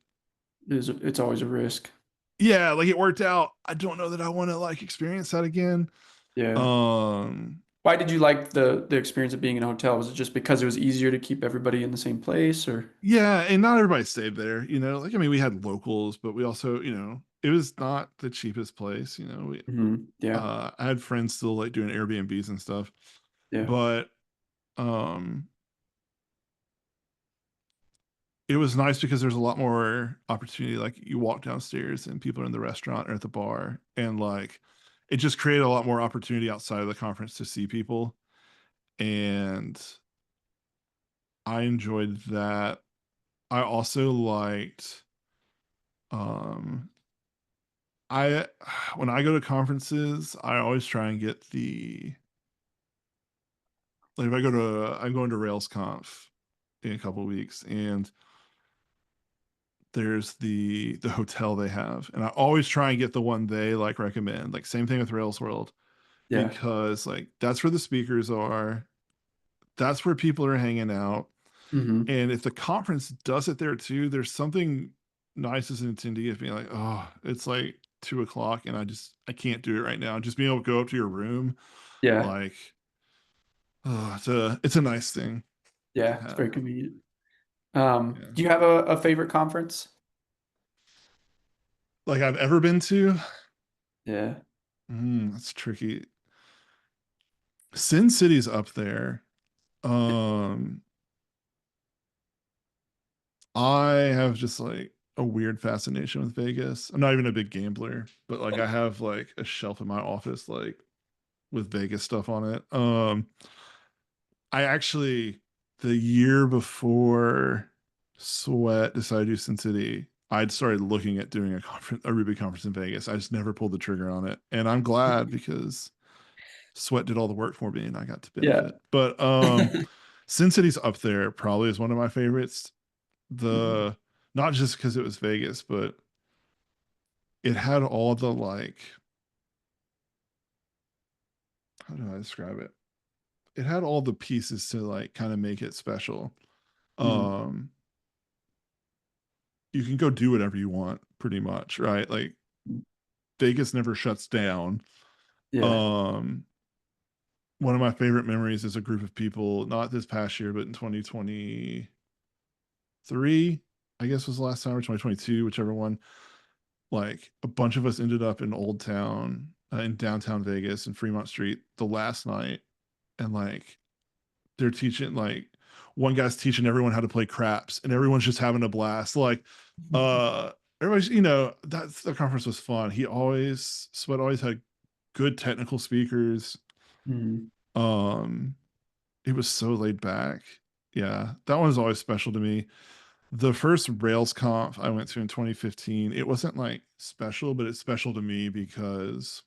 S1: It's always a risk.
S2: Yeah, like it worked out. I don't know that I want to like experience that again.
S1: Yeah.
S2: Um,
S1: Why did you like the experience of being in a hotel? Was it just because it was easier to keep everybody in the same place or?
S2: yeah, and not everybody stayed there, Like I mean, we had locals, but we also, it was not the cheapest place,
S1: Yeah.
S2: I had friends still like doing Airbnbs and stuff,
S1: Yeah.
S2: but um it was nice because there's a lot more opportunity. Like you walk downstairs and people are in the restaurant or at the bar, and like it just created a lot more opportunity outside of the conference to see people. And I enjoyed that. I also liked um I when I go to conferences, I always try and get the like if I go to I'm going to RailsConf in a couple of weeks, and there's the hotel they have, and I always try and get the one they like recommend. Like same thing with Rails World,
S1: Yeah.
S2: because like that's where the speakers are, that's where people are hanging out.
S1: Mm-hmm.
S2: And if the conference does it there too, there's something nice as an attendee of being like, oh, it's like 2 o'clock and I can't do it right now. Just being able to go up to your room,
S1: Yeah.
S2: like, oh, it's a nice thing to
S1: Yeah. It's very
S2: have.
S1: convenient.
S2: Yeah.
S1: Do you have a favorite conference?
S2: Like I've ever been to.
S1: Yeah.
S2: That's tricky. Sin City's up there. Um, I have just like a weird fascination with Vegas. I'm not even a big gambler, but like I have like a shelf in my office like with Vegas stuff on it. I actually the year before Sweat decided to do Sin City, I'd started looking at doing a Ruby conference in Vegas. I just never pulled the trigger on it, and I'm glad because Sweat did all the work for me, and I got to
S1: Yeah.
S2: benefit. But Sin City's up there probably is one of my favorites.
S1: Mhm.
S2: The Not just because it was Vegas, but it had all the like how do I describe it? It had all the pieces to like kind of make it special.
S1: Mhm.
S2: Um you can go do whatever you want pretty much, right? Like Vegas never shuts down.
S1: Yeah.
S2: Um one of my favorite memories is a group of people, not this past year, but in 2023, I guess was the last time, or 2022, whichever one. Like a bunch of us ended up in Old Town, in downtown Vegas in Fremont Street the last night, and like they're teaching like one guy's teaching everyone how to play craps, and everyone's just having a blast. Like, uh, everybody's that's the conference was fun. Sweat always had good technical speakers.
S1: Mhm.
S2: Um, it was so laid back. Yeah, that one was always special to me. The first Rails Conf I went to in 2015, it wasn't like special, but it's special to me because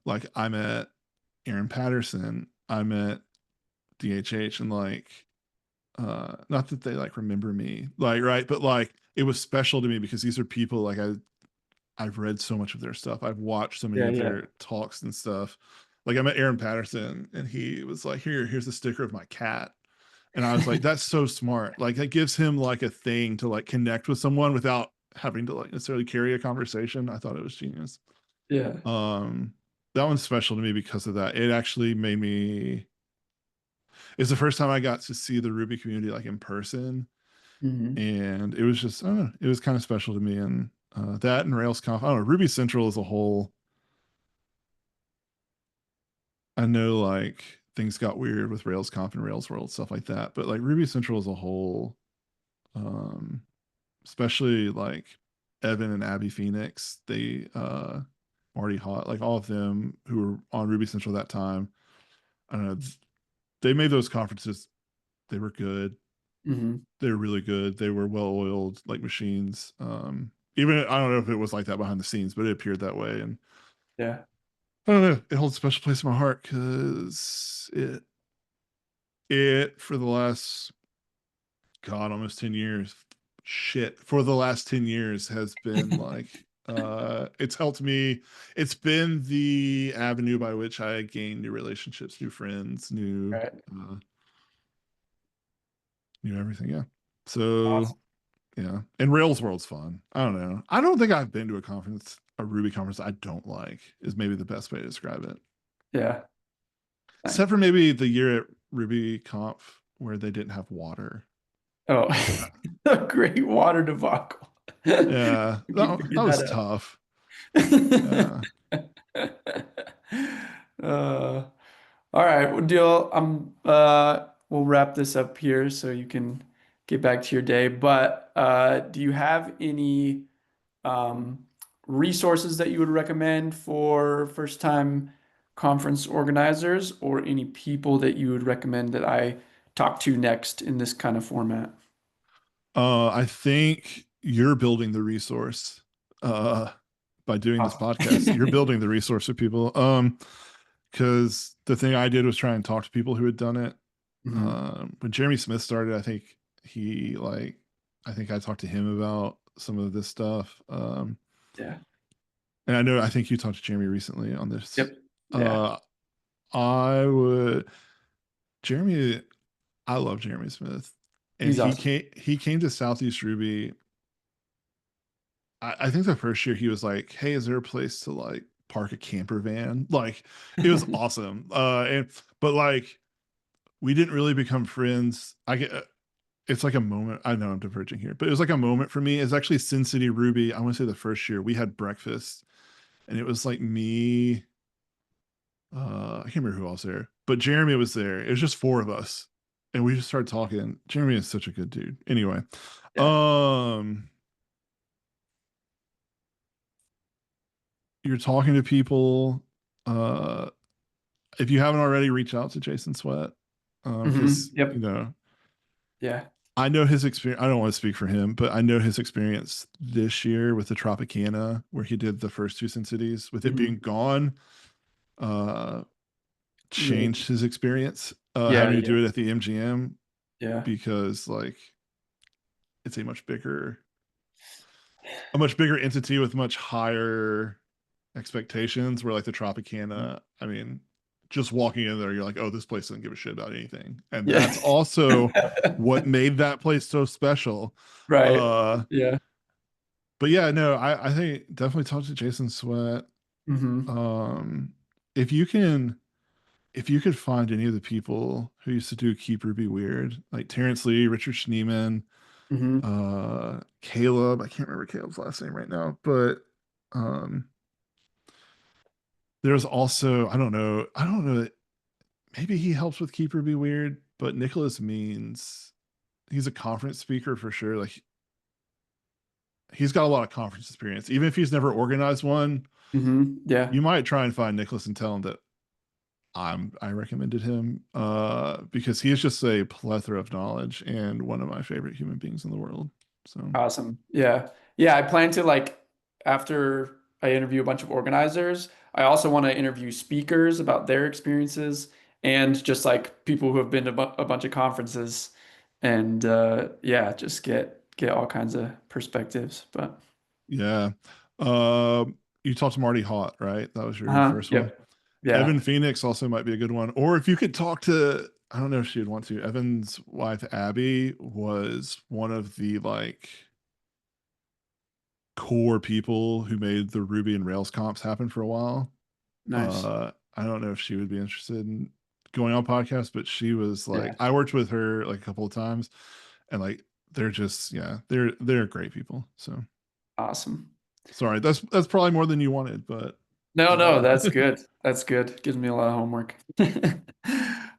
S2: like I met Aaron Patterson, I met DHH, and like not that they like remember me, like right, but like it was special to me because these are people like I've read so much of their stuff. I've watched so many
S1: Yeah.
S2: of
S1: Yeah.
S2: their talks and stuff. Like I met Aaron Patterson and he was like, here's a sticker of my cat. And I was like, that's so smart. Like that gives him like a thing to like connect with someone without having to like necessarily carry a conversation. I thought it was genius.
S1: Yeah.
S2: Um, that one's special to me because of that. It actually made me, it's the first time I got to see the Ruby community like in person.
S1: Mhm.
S2: And it was just, I don't know, it was kind of special to me. And that and RailsConf, I don't know, Ruby Central as a whole, I know like things got weird with RailsConf and Rails World, stuff like that. But like Ruby Central as a whole, um, especially like Evan and Abby Phoenix, Marty Hot, like all of them who were on Ruby Central that time. I don't know, they made those conferences, they were good.
S1: Mhm.
S2: They were really good. They were well oiled like machines. Even I don't know if it was like that behind the scenes, but it appeared that way. And
S1: Yeah.
S2: I don't know, it holds a special place in my heart because it for the last God, almost 10 years. Shit. For the last 10 years has been like it's helped me. It's been the avenue by which I gain new relationships, new friends,
S1: Right.
S2: uh new everything. Yeah. So
S1: Awesome.
S2: yeah. And Rails World's fun. I don't know. I don't think I've been to a conference, a Ruby conference I don't like, is maybe the best way to describe it.
S1: Yeah. Nice.
S2: Except for maybe the year at Ruby Conf where they didn't have water.
S1: Oh, a great water debacle.
S2: Yeah,
S1: We keep
S2: that
S1: bringing
S2: was
S1: that
S2: tough.
S1: up.
S2: Yeah.
S1: Uh, all right, well, deal. We'll wrap this up here so you can get back to your day. But do you have any um, resources that you would recommend for first-time conference organizers, or any people that you would recommend that I talk to next in this kind of format?
S2: I think you're building the resource uh, by doing this podcast. You're
S1: Awesome.
S2: building the resource for people. Because the thing I did was try and talk to people who had done it.
S1: Mhm.
S2: When Jeremy Smith started, I think I talked to him about some of this stuff.
S1: Yeah.
S2: And I think you talked to Jeremy recently on this.
S1: Yep. Yeah.
S2: Uh, I would, Jeremy, I love Jeremy Smith, and
S1: He's awesome.
S2: he came to Southeast Ruby. I think the first year he was like, "Hey, is there a place to like park a camper van?" Like it was awesome. And but like we didn't really become friends. I get it's like a moment. I know I'm diverging here, but it was like a moment for me. It's actually Sin City Ruby. I want to say the first year we had breakfast, and it was like me. I can't remember who else there, but Jeremy was there. It was just four of us, and we just started talking. Jeremy is such a good dude. Anyway,
S1: Yeah.
S2: um, you're talking to people. Uh, if you haven't already, reach out to Jason Sweat, because you
S1: Yep.
S2: know
S1: Yeah.
S2: I know his experience. I don't want to speak for him, but I know his experience this year with the Tropicana, where he did the first two Sin Cities. With it being
S1: Mhm.
S2: gone, uh,
S1: Really.
S2: changed his experience.
S1: Yeah.
S2: Having to
S1: Yeah.
S2: do it at the MGM
S1: Yeah.
S2: because like it's a much bigger entity with much higher expectations. Where like the Tropicana, I mean, just walking in there, you're like, oh, this place doesn't give a shit about anything, and
S1: Yeah.
S2: that's also what made that place so special.
S1: Right.
S2: Uh,
S1: Yeah.
S2: but yeah, no, I think definitely talk to Jason Sweat.
S1: hmm
S2: Um, if you can, if you could find any of the people who used to do Keep Ruby Weird, like Terrence Lee, Richard Schneeman,
S1: hmm
S2: Caleb, I can't remember Caleb's last name right now, but um, there's also, I don't know, maybe he helps with Keep Ruby Weird, but Nicholas Means, he's a conference speaker for sure. Like he's got a lot of conference experience. Even if he's never organized one,
S1: Yeah.
S2: you might try and find Nicholas and tell him that I recommended him because he is just a plethora of knowledge and one of my favorite human beings in the world. So
S1: Awesome. Yeah. Yeah. I plan to after I interview a bunch of organizers, I also want to interview speakers about their experiences and just like people who have been to a bunch of conferences and yeah, just get all kinds of perspectives. But
S2: yeah. You talked to Marty Haught, right? That was your first one.
S1: yep. Yeah.
S2: Evan Phoenix also might be a good one. Or if you could talk to, I don't know if she'd want to. Evan's wife Abby was one of the like core people who made the Ruby and Rails comps happen for a while.
S1: Nice.
S2: I don't know if she would be interested in going on podcast, but she was like,
S1: Yeah.
S2: I worked with her like a couple of times, and like they're just yeah, they're great people. So
S1: Awesome.
S2: sorry, that's probably more than you wanted, but
S1: No, no,
S2: uh,
S1: that's good. That's good. Gives me a lot of homework.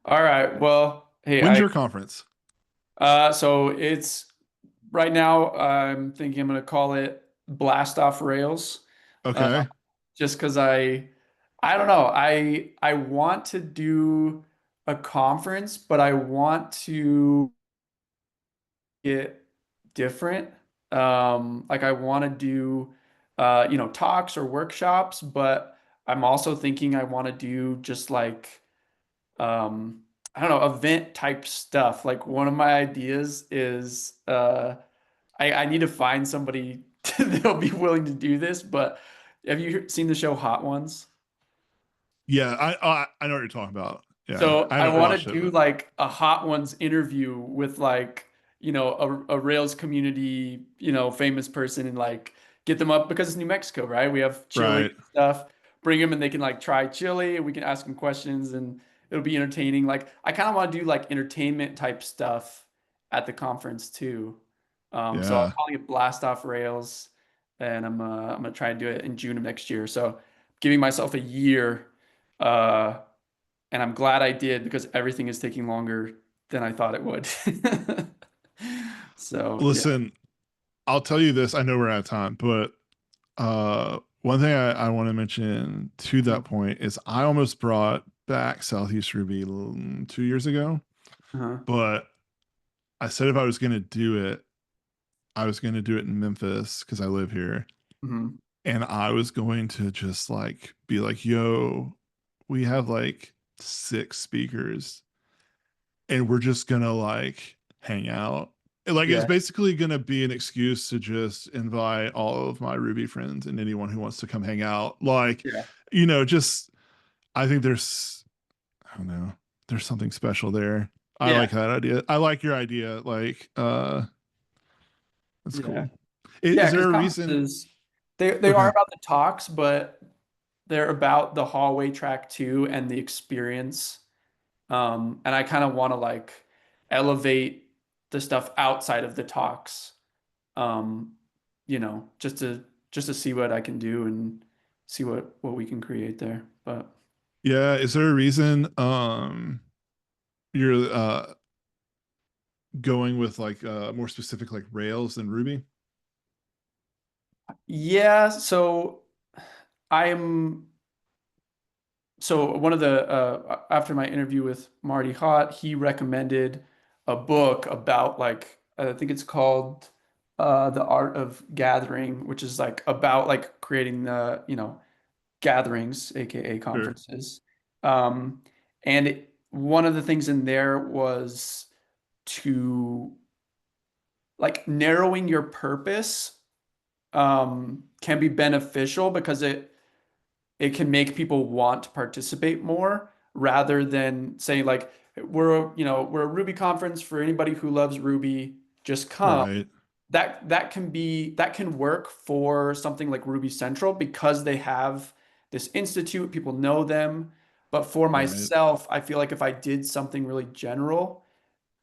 S1: All right. Well, hey,
S2: when's your conference?
S1: so it's right now, I'm thinking I'm gonna call it Blast Off Rails. Uh,
S2: Okay,
S1: just because I don't know. I want to do a conference, but I want to get different. Like I want to do, talks or workshops, but I'm also thinking I want to do just like, um, I don't know, event type stuff. Like one of my ideas is, I need to find somebody that'll be willing to do this, but have you seen the show Hot Ones?
S2: Yeah, I know what you're talking about. Yeah,
S1: So
S2: I
S1: I
S2: haven't
S1: want to
S2: watched it,
S1: do
S2: but
S1: like a Hot Ones interview with like, a Rails community, famous person and like get them up because it's New Mexico, right? We have chili
S2: right.
S1: and stuff. Bring them and they can like try chili and we can ask them questions and it'll be entertaining. Like I kind of want to do like entertainment type stuff at the conference too. So I'm
S2: Yeah.
S1: calling it Blast Off Rails and I'm gonna try and do it in June of next year. So giving myself a year. Uh, and I'm glad I did because everything is taking longer than I thought it would. So, yeah.
S2: Listen, I'll tell you this. I know we're out of time, but one thing I want to mention to that point is I almost brought back Southeast Ruby 2 years ago,
S1: Uh-huh.
S2: but I said if I was going to do it, I was going to do it in Memphis because I live here.
S1: Hmm.
S2: And I was going to just like be like, yo, we have like 6 speakers and we're just going to like hang out. Like it's
S1: Yeah.
S2: basically going to be an excuse to just invite all of my Ruby friends and anyone who wants to come hang out. Like,
S1: Yeah.
S2: just I think I don't know, there's something special there. I
S1: Yeah.
S2: like that idea. I like your idea. Like, that's
S1: Yeah.
S2: cool.
S1: Yeah.
S2: Is there
S1: Because
S2: a reason?
S1: conferences, they are
S2: Okay.
S1: about the talks, but they're about the hallway track too and the experience. And I kind of want to like elevate the stuff outside of the talks. Um, just to see what I can do and see what we can create there. But
S2: Yeah. Is there a reason you're going with like more specific like Rails than Ruby?
S1: yeah, I'm so one of the after my interview with Marty Hott, he recommended a book about like I think it's called The Art of Gathering, which is like about like creating the, gatherings, aka
S2: Sure.
S1: conferences. And one of the things in there was to like narrowing your purpose can be beneficial because it can make people want to participate more rather than saying like we're a Ruby conference for anybody who loves Ruby, just come.
S2: Right.
S1: That can work for something like Ruby Central because they have this institute, people know them. But for
S2: Right.
S1: myself, I feel like if I did something really general,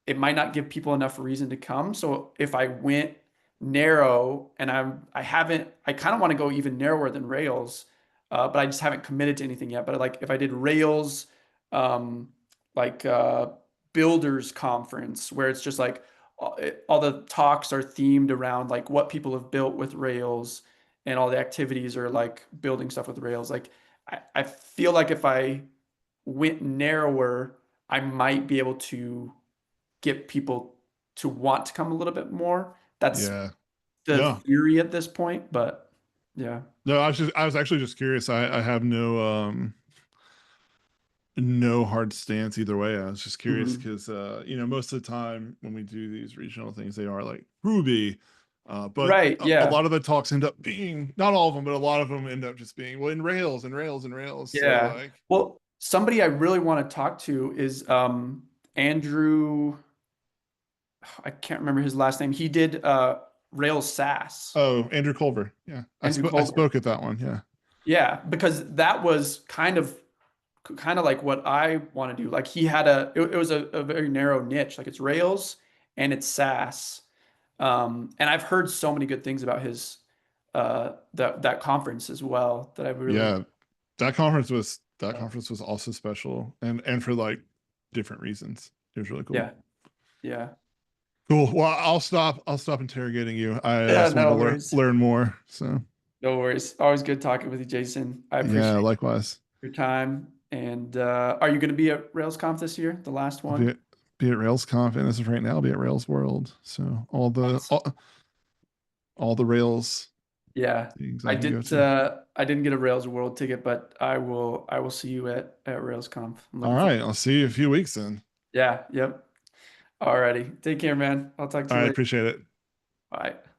S1: it might not give people enough reason to come. So if I went narrow and I kind of want to go even narrower than Rails, but I just haven't committed to anything yet. But like if I did Rails, um, like builders conference where it's just like all the talks are themed around like what people have built with Rails and all the activities are like building stuff with Rails. Like I feel like if I went narrower, I might be able to get people to want to come a little bit more. That's
S2: Yeah.
S1: the
S2: No.
S1: theory at this point, but yeah.
S2: No, I was actually just curious. I have no hard stance either way. I was just curious
S1: Mhm.
S2: because most of the time when we do these regional things, they are like Ruby. But
S1: Right,
S2: a
S1: yeah.
S2: lot of the talks end up being, not all of them, but a lot of them end up just being, well, in Rails and Rails and Rails. So
S1: Yeah.
S2: like,
S1: Well, somebody I really want to talk to is Andrew, I can't remember his last name. He did Rails SAS.
S2: oh, Andrew Culver. Yeah.
S1: Andrew
S2: I
S1: Culver.
S2: spoke at that one. Yeah.
S1: Yeah, because that was kind of like what I want to do. Like he had it was a very narrow niche. Like it's Rails and it's SAS. And I've heard so many good things about his that conference as well that I really
S2: Yeah. That conference was also special and for like different reasons. It was really cool.
S1: yeah, yeah.
S2: Cool. Well, I'll stop interrogating you. I
S1: Yeah,
S2: just wanted to
S1: no worries.
S2: learn more. So
S1: No worries. Always good talking with you, Jason. I
S2: yeah,
S1: appreciate
S2: likewise.
S1: your time. And are you going to be at RailsConf this year, the last
S2: I'll
S1: one?
S2: be at RailsConf, and as of right now, I'll be at Rails World. So
S1: Nice.
S2: all the Rails
S1: Yeah.
S2: things I can go to.
S1: I didn't get a Rails World ticket, but I will see you at RailsConf. I'm
S2: All
S1: looking
S2: right,
S1: forward.
S2: I'll see you in a few weeks then.
S1: Yeah, yep. Alrighty. Take care, man. I'll talk
S2: All
S1: to you
S2: right,
S1: later.
S2: appreciate it.
S1: Bye.